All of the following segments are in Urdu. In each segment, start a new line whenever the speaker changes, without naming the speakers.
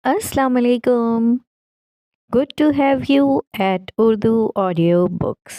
Assalamu alaikum. Good to have you at Urdu Audio Books.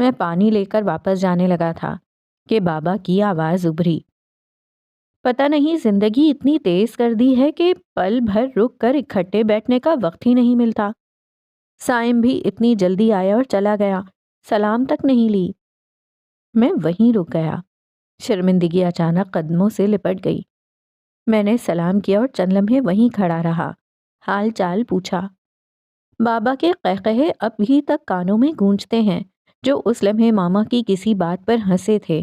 میں پانی لے کر واپس جانے لگا تھا کہ بابا کی آواز ابھری۔ پتہ نہیں زندگی اتنی تیز کر دی ہے کہ پل بھر رک کر اکٹھے بیٹھنے کا وقت ہی نہیں ملتا۔ سائم بھی اتنی جلدی آیا اور چلا گیا، سلام تک نہیں لی۔ میں وہیں رک گیا، شرمندگی اچانک قدموں سے لپٹ گئی۔ میں نے سلام کیا اور چند لمحے وہیں کھڑا رہا، حال چال پوچھا۔ بابا کے قہقہے اب بھی تک کانوں میں گونجتے ہیں، جو اس لمحے ماما کی کسی بات پر ہنسے تھے،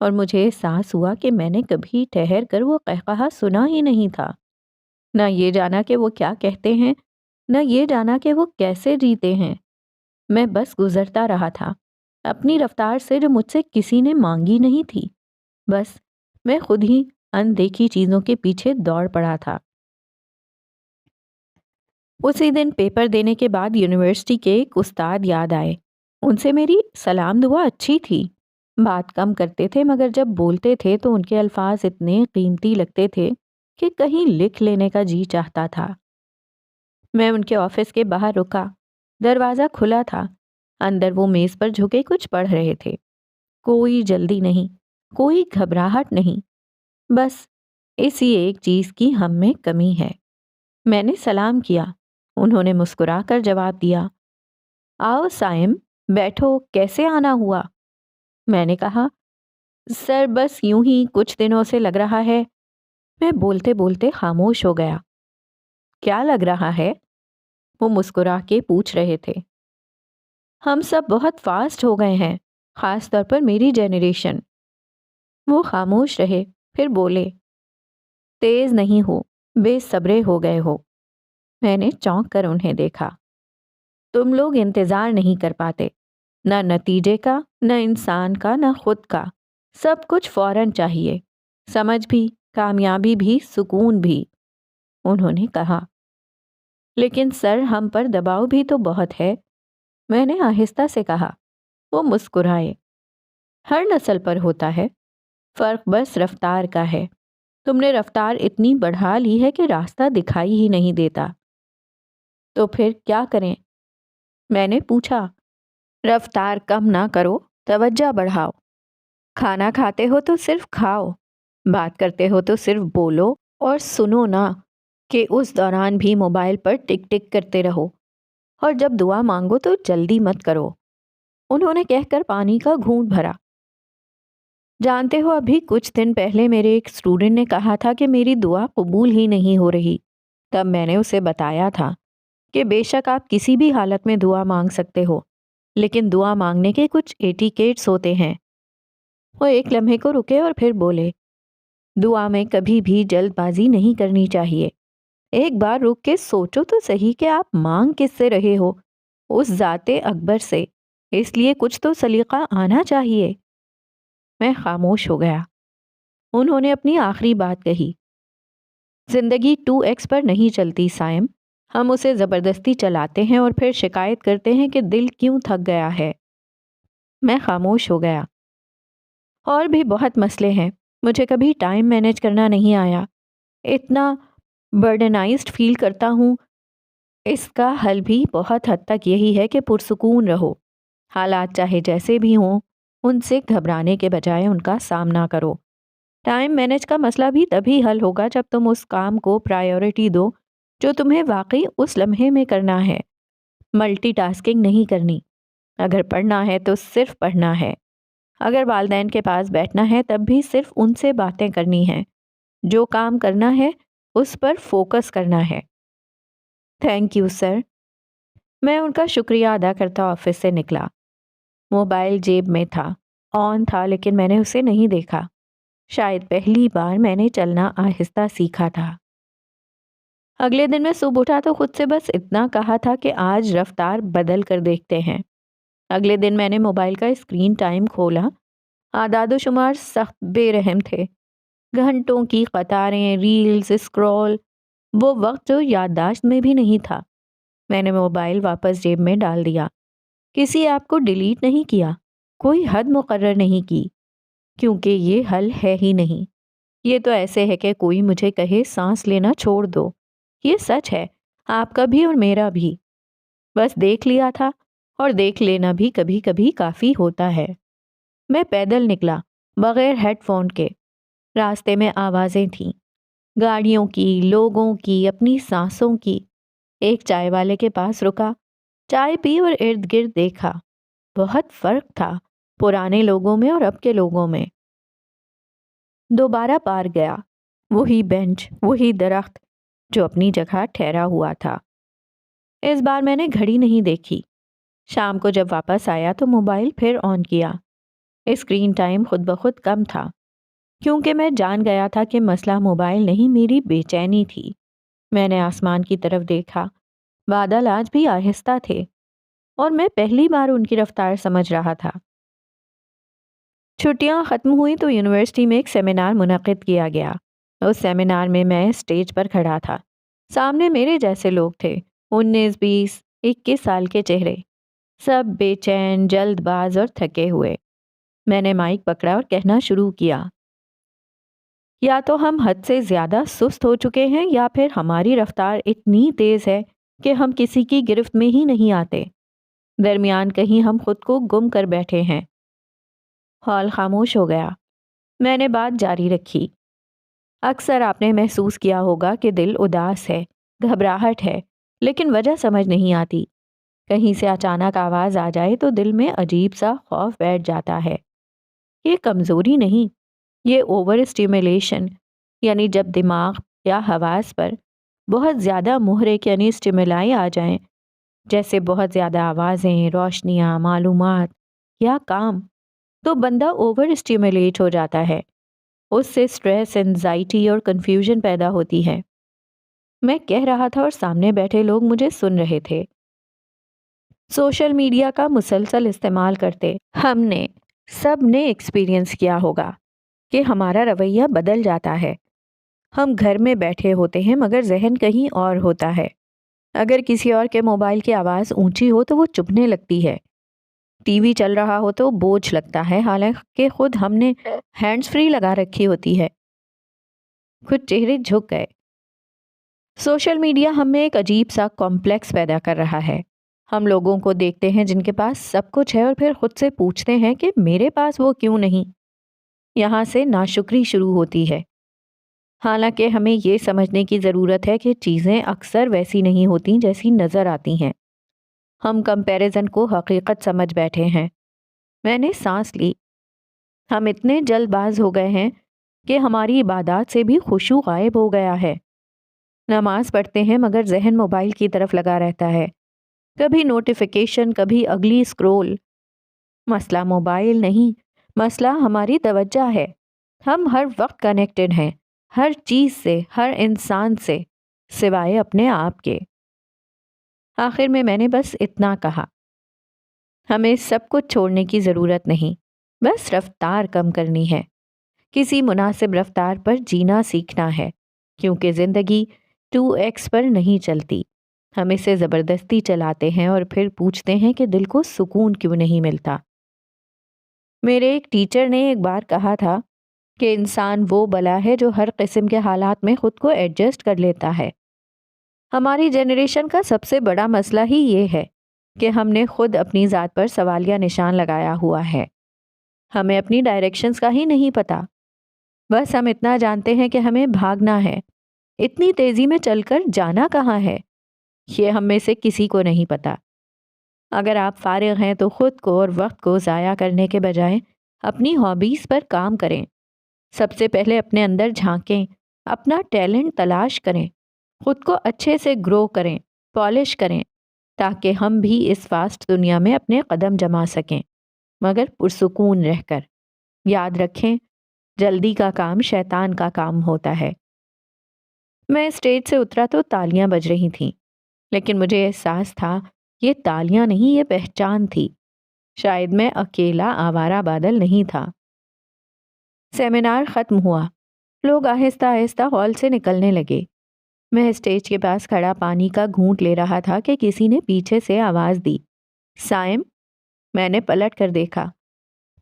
اور مجھے احساس ہوا کہ میں نے کبھی ٹھہر کر وہ قہقہا سنا ہی نہیں تھا۔ نہ یہ جانا کہ وہ کیا کہتے ہیں، نہ یہ جانا کہ وہ کیسے جیتے ہیں۔ میں بس گزرتا رہا تھا، اپنی رفتار سے جو مجھ سے کسی نے مانگی نہیں تھی۔ بس میں خود ہی اندیکھی چیزوں کے پیچھے دوڑ پڑا تھا۔ اسی دن پیپر دینے کے بعد یونیورسٹی کے ایک استاد یاد آئے۔ ان سے میری سلام دعا اچھی تھی، بات کم کرتے تھے، مگر جب بولتے تھے تو ان کے الفاظ اتنے قیمتی لگتے تھے کہ کہیں لکھ لینے کا جی چاہتا تھا۔ میں ان کے آفس کے باہر رکا، دروازہ کھلا تھا، اندر وہ میز پر جھکے کچھ پڑھ رہے تھے۔ کوئی جلدی نہیں، کوئی گھبراہٹ نہیں، بس اسی ایک چیز کی ہم میں کمی ہے۔ میں نے سلام کیا، انہوں نے مسکرا کر جواب دیا، آؤ سائم، بیٹھو، کیسے آنا ہوا؟ میں نے کہا، سر بس یوں ہی کچھ دنوں سے لگ رہا ہے۔ میں بولتے بولتے خاموش ہو گیا۔ کیا لگ رہا ہے؟ وہ مسکرا کے پوچھ رہے تھے۔ ہم سب بہت فاسٹ ہو گئے ہیں، خاص طور پر میری جنریشن۔ وہ خاموش رہے، پھر بولے، تیز نہیں ہو، بے صبرے ہو گئے ہو۔ میں نے چونک کر انہیں دیکھا۔ تم لوگ انتظار نہیں کر پاتے، نہ نتیجے کا، نہ انسان کا، نہ خود کا، سب کچھ فوراً چاہیے، سمجھ بھی، کامیابی بھی، سکون بھی۔ انہوں نے کہا، لیکن سر ہم پر دباؤ بھی تو بہت ہے۔ میں نے آہستہ سے کہا۔ وہ مسکرائے، ہر نسل پر ہوتا ہے، فرق بس رفتار کا ہے۔ تم نے رفتار اتنی بڑھا لی ہے کہ راستہ دکھائی ہی نہیں دیتا۔ تو پھر کیا کریں؟ میں نے پوچھا۔ رفتار کم نہ کرو، توجہ بڑھاؤ۔ کھانا کھاتے ہو تو صرف کھاؤ، بات کرتے ہو تو صرف بولو اور سنو نہ کہ اس دوران بھی موبائل پر ٹک ٹک کرتے رہو، اور جب دعا مانگو تو جلدی مت کرو۔ انہوں نے کہہ کر پانی کا گھونٹ بھرا۔ جانتے ہو، ابھی کچھ دن پہلے میرے ایک اسٹوڈنٹ نے کہا تھا کہ میری دعا قبول ہی نہیں ہو رہی۔ تب میں نے اسے بتایا تھا کہ بے شک آپ کسی بھی حالت میں دعا مانگ سکتے ہو، لیکن دعا مانگنے کے کچھ ایٹیکیٹس ہوتے ہیں۔ وہ ایک لمحے کو رکے اور پھر بولے، دعا میں کبھی بھی جلد بازی نہیں کرنی چاہیے۔ ایک بار رک کے سوچو تو صحیح کہ آپ مانگ کس سے رہے ہو؟ اس ذات اکبر سے، اس لیے کچھ تو سلیقہ آنا چاہیے۔ میں خاموش ہو گیا۔ انہوں نے اپنی آخری بات کہی، زندگی 2x پر نہیں چلتی سائم، ہم اسے زبردستی چلاتے ہیں اور پھر شکایت کرتے ہیں کہ دل کیوں تھک گیا ہے۔ میں خاموش ہو گیا۔ اور بھی بہت مسئلے ہیں، مجھے کبھی ٹائم مینیج کرنا نہیں آیا، اتنا برڈنائزڈ فیل کرتا ہوں۔ اس کا حل بھی بہت حد تک یہی ہے کہ پرسکون رہو، حالات چاہے جیسے بھی ہوں، ان سے گھبرانے کے بجائے ان کا سامنا کرو۔ ٹائم مینیج کا مسئلہ بھی تبھی حل ہوگا جب تم اس کام کو پرائیورٹی دو جو تمہیں واقعی اس لمحے میں کرنا ہے۔ ملٹی ٹاسکنگ نہیں کرنی۔ اگر پڑھنا ہے تو صرف پڑھنا ہے، اگر والدین کے پاس بیٹھنا ہے تب بھی صرف ان سے باتیں کرنی ہیں، جو کام کرنا ہے اس پر فوکس کرنا ہے۔ Thank you sir. میں ان کا شکریہ ادا کرتا آفس سے نکلا۔ موبائل جیب میں تھا، آن تھا، لیکن میں نے اسے نہیں دیکھا۔ شاید پہلی بار میں نے چلنا آہستہ سیکھا تھا۔ اگلے دن میں صبح اٹھا تو خود سے بس اتنا کہا تھا کہ آج رفتار بدل کر دیکھتے ہیں۔ اگلے دن میں نے موبائل کا اسکرین ٹائم کھولا۔ اعداد و شمار سخت بے رحم تھے، گھنٹوں کی قطاریں، ریلز، اسکرول، وہ وقت جو یادداشت میں بھی نہیں تھا۔ میں نے موبائل واپس جیب میں ڈال دیا، کسی ایپ کو ڈیلیٹ نہیں کیا، کوئی حد مقرر نہیں کی، کیونکہ یہ حل ہے ہی نہیں۔ یہ تو ایسے ہے کہ کوئی مجھے کہے سانس لینا چھوڑ دو۔ یہ سچ ہے، آپ کا بھی اور میرا بھی۔ بس دیکھ لیا تھا اور دیکھ لینا بھی کبھی کبھی کافی ہوتا ہے۔ میں پیدل نکلا، بغیر ہیڈ فون کے۔ راستے میں آوازیں تھیں، گاڑیوں کی، لوگوں کی، اپنی سانسوں کی۔ ایک چائے والے کے پاس رکا، چائے پی اور ارد گرد دیکھا۔ بہت فرق تھا پرانے لوگوں میں اور اب کے لوگوں میں۔ دوبارہ پارک گیا، وہی بینچ، وہی درخت جو اپنی جگہ ٹھہرا ہوا تھا۔ اس بار میں نے گھڑی نہیں دیکھی۔ شام کو جب واپس آیا تو موبائل پھر آن کیا۔ اسکرین ٹائم خود بخود کم تھا، کیونکہ میں جان گیا تھا کہ مسئلہ موبائل نہیں، میری بے چینی تھی۔ میں نے آسمان کی طرف دیکھا، بادل آج بھی آہستہ تھے اور میں پہلی بار ان کی رفتار سمجھ رہا تھا۔ چھٹیاں ختم ہوئی تو یونیورسٹی میں ایک سیمینار منعقد کیا گیا۔ اس سیمینار میں اسٹیج پر کھڑا تھا۔ سامنے میرے جیسے لوگ تھے، 19 20 21 سال کے چہرے، سب بے چین، جلد باز اور تھکے ہوئے۔ میں نے مائک پکڑا اور کہنا شروع کیا، یا تو ہم حد سے زیادہ سست ہو چکے ہیں یا پھر ہماری رفتار اتنی تیز ہے کہ ہم کسی کی گرفت میں ہی نہیں آتے۔ درمیان کہیں ہم خود کو گم کر بیٹھے ہیں۔ ہال خاموش ہو گیا۔ میں نے بات جاری رکھی، اکثر آپ نے محسوس کیا ہوگا کہ دل اداس ہے، گھبراہٹ ہے، لیکن وجہ سمجھ نہیں آتی۔ کہیں سے اچانک آواز آ جائے تو دل میں عجیب سا خوف بیٹھ جاتا ہے۔ یہ کمزوری نہیں، یہ اوور اسٹیمولیشن، یعنی جب دماغ یا حواس پر بہت زیادہ محرک یعنی اسٹیمولائی آ جائیں، جیسے بہت زیادہ آوازیں، روشنیاں، معلومات یا کام، تو بندہ اوور اسٹیمولیٹ ہو جاتا ہے۔ اس سے سٹریس، انزائٹی اور کنفیوژن پیدا ہوتی ہے۔ میں کہہ رہا تھا اور سامنے بیٹھے لوگ مجھے سن رہے تھے۔ سوشل میڈیا کا مسلسل استعمال کرتے ہم نے سب نے ایکسپیرینس کیا ہوگا کہ ہمارا رویہ بدل جاتا ہے۔ ہم گھر میں بیٹھے ہوتے ہیں مگر ذہن کہیں اور ہوتا ہے۔ اگر کسی اور کے موبائل کی آواز اونچی ہو تو وہ چبھنے لگتی ہے، ٹی وی چل رہا ہو تو بوجھ لگتا ہے، حالانکہ خود ہم نے ہینڈز فری لگا رکھی ہوتی ہے۔ کچھ چہرے جھک گئے۔ سوشل میڈیا ہم میں ایک عجیب سا کمپلیکس پیدا کر رہا ہے۔ ہم لوگوں کو دیکھتے ہیں جن کے پاس سب کچھ ہے اور پھر خود سے پوچھتے ہیں کہ میرے پاس وہ کیوں نہیں۔ یہاں سے ناشکری شروع ہوتی ہے۔ حالانکہ ہمیں یہ سمجھنے کی ضرورت ہے کہ چیزیں اکثر ویسی نہیں ہوتی جیسی نظر آتی ہیں۔ ہم کمپیریزن کو حقیقت سمجھ بیٹھے ہیں۔ میں نے سانس لی۔ ہم اتنے جلد باز ہو گئے ہیں کہ ہماری عبادات سے بھی خشوع غائب ہو گیا ہے۔ نماز پڑھتے ہیں مگر ذہن موبائل کی طرف لگا رہتا ہے، کبھی نوٹیفیکیشن، کبھی اگلی سکرول۔ مسئلہ موبائل نہیں، مسئلہ ہماری توجہ ہے۔ ہم ہر وقت کنیکٹڈ ہیں، ہر چیز سے، ہر انسان سے، سوائے اپنے آپ کے۔ آخر میں نے بس اتنا کہا، ہمیں سب کچھ چھوڑنے کی ضرورت نہیں، بس رفتار کم کرنی ہے، کسی مناسب رفتار پر جینا سیکھنا ہے، کیونکہ زندگی 2x پر نہیں چلتی۔ ہم اسے زبردستی چلاتے ہیں اور پھر پوچھتے ہیں کہ دل کو سکون کیوں نہیں ملتا۔ میرے ایک ٹیچر نے ایک بار کہا تھا کہ انسان وہ بلا ہے جو ہر قسم کے حالات میں خود کو ایڈجسٹ کر لیتا ہے۔ ہماری جنریشن کا سب سے بڑا مسئلہ ہی یہ ہے کہ ہم نے خود اپنی ذات پر سوالیہ نشان لگایا ہوا ہے۔ ہمیں اپنی ڈائریکشنز کا ہی نہیں پتا، بس ہم اتنا جانتے ہیں کہ ہمیں بھاگنا ہے۔ اتنی تیزی میں چل کر جانا کہاں ہے، یہ ہم میں سے کسی کو نہیں پتا۔ اگر آپ فارغ ہیں تو خود کو اور وقت کو ضائع کرنے کے بجائے اپنی ہابیز پر کام کریں۔ سب سے پہلے اپنے اندر جھانکیں، اپنا ٹیلنٹ تلاش کریں، خود کو اچھے سے گرو کریں، پالش کریں، تاکہ ہم بھی اس فاسٹ دنیا میں اپنے قدم جما سکیں، مگر پرسکون رہ کر۔ یاد رکھیں، جلدی کا کام شیطان کا کام ہوتا ہے۔ میں اسٹیج سے اترا تو تالیاں بج رہی تھیں، لیکن مجھے احساس تھا یہ تالیاں نہیں، یہ پہچان تھی۔ شاید میں اکیلا آوارہ بادل نہیں تھا۔ سیمینار ختم ہوا، لوگ آہستہ آہستہ ہال سے نکلنے لگے۔ میں اسٹیج کے پاس کھڑا پانی کا گھونٹ لے رہا تھا کہ کسی نے پیچھے سے آواز دی، سائم۔ میں نے پلٹ کر دیکھا،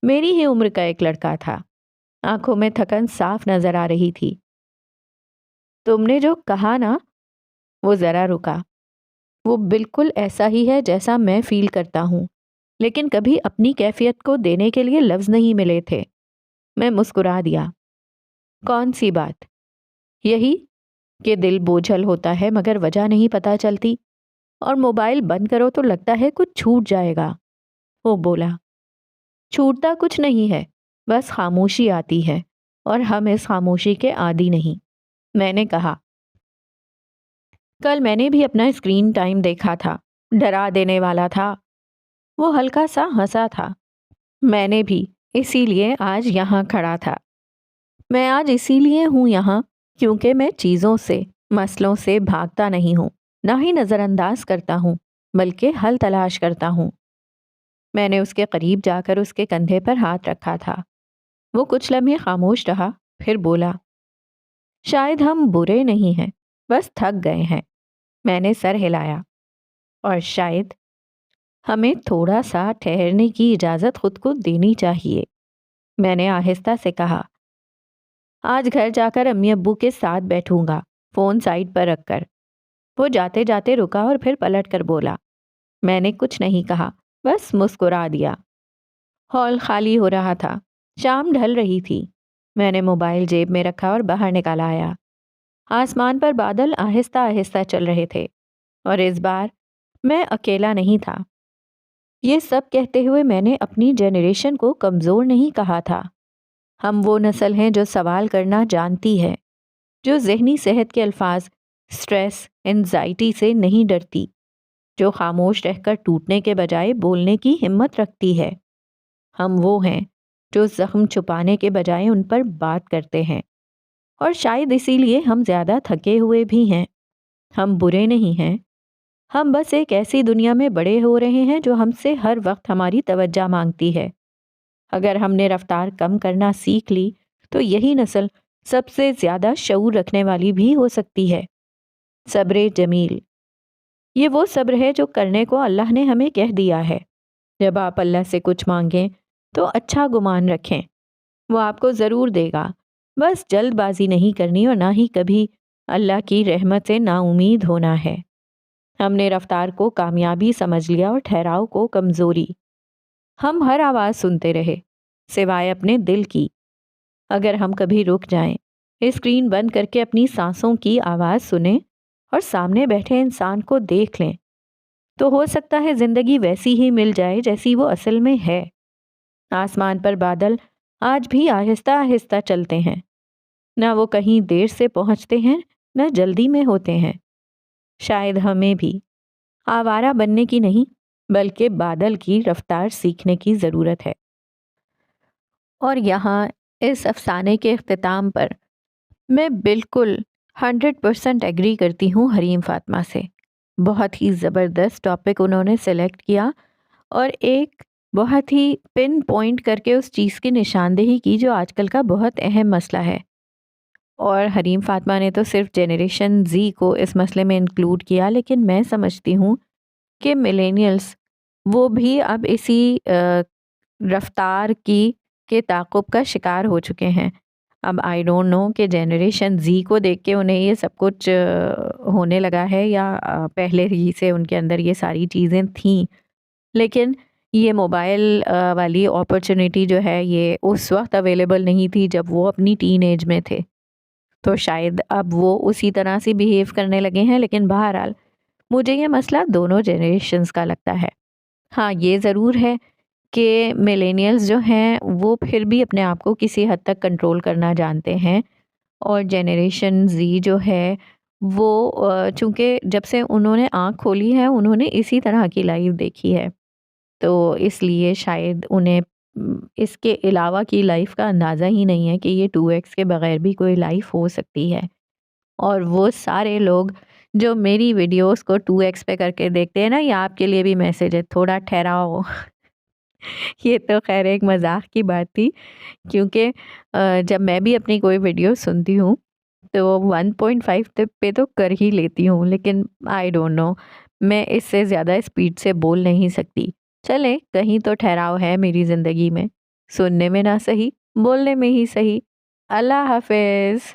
میری ہی عمر کا ایک لڑکا تھا، آنکھوں میں تھکن صاف نظر آ رہی تھی۔ تم نے جو کہا نا، وہ ذرا رکا، وہ بالکل ایسا ہی ہے جیسا میں فیل کرتا ہوں، لیکن کبھی اپنی کیفیت کو دینے کے لیے لفظ نہیں ملے تھے۔ میں مسکرا دیا۔ کون سی بات؟ یہی کہ دل بوجھل ہوتا ہے مگر وجہ نہیں پتہ چلتی، اور موبائل بند کرو تو لگتا ہے کچھ چھوٹ جائے گا۔ وہ بولا، چھوٹتا کچھ نہیں ہے، بس خاموشی آتی ہے، اور ہم اس خاموشی کے عادی نہیں۔ میں نے کہا، کل میں نے بھی اپنا اسکرین ٹائم دیکھا تھا، ڈرا دینے والا تھا۔ وہ ہلکا سا ہنسا تھا۔ میں نے بھی، اسی لیے آج یہاں کھڑا تھا۔ میں آج اسی لیے ہوں یہاں کیونکہ میں چیزوں سے، مسئلوں سے بھاگتا نہیں ہوں، نہ ہی نظر انداز کرتا ہوں، بلکہ حل تلاش کرتا ہوں۔ میں نے اس کے قریب جا کر اس کے کندھے پر ہاتھ رکھا تھا۔ وہ کچھ لمحے خاموش رہا، پھر بولا، شاید ہم برے نہیں ہیں، بس تھک گئے ہیں۔ میں نے سر ہلایا۔ اور شاید ہمیں تھوڑا سا ٹھہرنے کی اجازت خود کو دینی چاہیے۔ میں نے آہستہ سے کہا، آج گھر جا کر امی ابو کے ساتھ بیٹھوں گا، فون سائڈ پر رکھ کر۔ وہ جاتے جاتے رکا اور پھر پلٹ کر بولا۔ میں نے کچھ نہیں کہا، بس مسکرا دیا۔ ہال خالی ہو رہا تھا، شام ڈھل رہی تھی۔ میں نے موبائل جیب میں رکھا اور باہر نکال آیا۔ آسمان پر بادل آہستہ آہستہ چل رہے تھے، اور اس بار میں اکیلا نہیں تھا۔ یہ سب کہتے ہوئے میں نے اپنی جنریشن کو کمزور نہیں کہا تھا۔ ہم وہ نسل ہیں جو سوال کرنا جانتی ہے، جو ذہنی صحت کے الفاظ، سٹریس، انزائٹی سے نہیں ڈرتی، جو خاموش رہ کر ٹوٹنے کے بجائے بولنے کی ہمت رکھتی ہے۔ ہم وہ ہیں جو زخم چھپانے کے بجائے ان پر بات کرتے ہیں، اور شاید اسی لیے ہم زیادہ تھکے ہوئے بھی ہیں۔ ہم برے نہیں ہیں، ہم بس ایک ایسی دنیا میں بڑے ہو رہے ہیں جو ہم سے ہر وقت ہماری توجہ مانگتی ہے۔ اگر ہم نے رفتار کم کرنا سیکھ لی تو یہی نسل سب سے زیادہ شعور رکھنے والی بھی ہو سکتی ہے۔ صبر جمیل، یہ وہ صبر ہے جو کرنے کو اللہ نے ہمیں کہہ دیا ہے۔ جب آپ اللہ سے کچھ مانگیں تو اچھا گمان رکھیں، وہ آپ کو ضرور دے گا۔ بس جلد بازی نہیں کرنی، اور نہ ہی کبھی اللہ کی رحمت سے نا امید ہونا ہے۔ ہم نے رفتار کو کامیابی سمجھ لیا اور ٹھہراؤ کو کمزوری۔ ہم ہر آواز سنتے رہے سوائے اپنے دل کی۔ اگر ہم کبھی رک جائیں، اسکرین بند کر کے اپنی سانسوں کی آواز سنیں اور سامنے بیٹھے انسان کو دیکھ لیں، تو ہو سکتا ہے زندگی ویسی ہی مل جائے جیسی وہ اصل میں ہے۔ آسمان پر بادل آج بھی آہستہ آہستہ چلتے ہیں، نہ وہ کہیں دیر سے پہنچتے ہیں نہ جلدی میں ہوتے ہیں۔ شاید ہمیں بھی آوارہ بننے کی نہیں بلکہ بادل کی رفتار سیکھنے کی ضرورت ہے۔ اور یہاں اس افسانے کے اختتام پر میں بالکل 100% ایگری کرتی ہوں حریم فاطمہ سے۔ بہت ہی زبردست ٹاپک انہوں نے سلیکٹ کیا، اور ایک بہت ہی پن پوائنٹ کر کے اس چیز کی نشاندہی کی جو آج کل کا بہت اہم مسئلہ ہے۔ اور حریم فاطمہ نے تو صرف جنریشن زی کو اس مسئلے میں انکلوڈ کیا، لیکن میں سمجھتی ہوں کہ ملینیلز وہ بھی اب اسی رفتار کے تعاقب کا شکار ہو چکے ہیں۔ اب آئی ڈونٹ نو کہ جنریشن زی کو دیکھ کے انہیں یہ سب کچھ ہونے لگا ہے یا پہلے ہی سے ان کے اندر یہ ساری چیزیں تھیں، لیکن یہ موبائل والی اپرچونیٹی جو ہے یہ اس وقت اویلیبل نہیں تھی جب وہ اپنی ٹین ایج میں تھے، تو شاید اب وہ اسی طرح سے بیہیو کرنے لگے ہیں۔ لیکن بہرحال مجھے یہ مسئلہ دونوں جنریشنز کا لگتا ہے۔ ہاں یہ ضرور ہے کہ میلینیلز جو ہیں وہ پھر بھی اپنے آپ کو کسی حد تک کنٹرول کرنا جانتے ہیں، اور جنریشن زی جو ہے وہ چونکہ جب سے انہوں نے آنکھ کھولی ہے انہوں نے اسی طرح کی لائف دیکھی ہے، تو اس لیے شاید انہیں اس کے علاوہ کی لائف کا اندازہ ہی نہیں ہے کہ یہ 2x کے بغیر بھی کوئی لائف ہو سکتی ہے۔ اور وہ سارے لوگ جو میری ویڈیوز کو 2x پہ کر کے دیکھتے ہیں نا، یہ آپ کے لیے بھی میسج ہے، تھوڑا ٹھہراؤ۔ یہ تو خیر ایک مذاق کی بات تھی، کیونکہ جب میں بھی اپنی کوئی ویڈیو سنتی ہوں تو 1.5 پہ تو کر ہی لیتی ہوں، لیکن آئی ڈونٹ نو میں اس سے زیادہ اسپیڈ سے بول نہیں سکتی۔ چلے کہیں تو ٹھہراؤ ہے میری زندگی میں، سننے میں نہ صحیح بولنے میں ہی صحیح۔ اللہ حافظ۔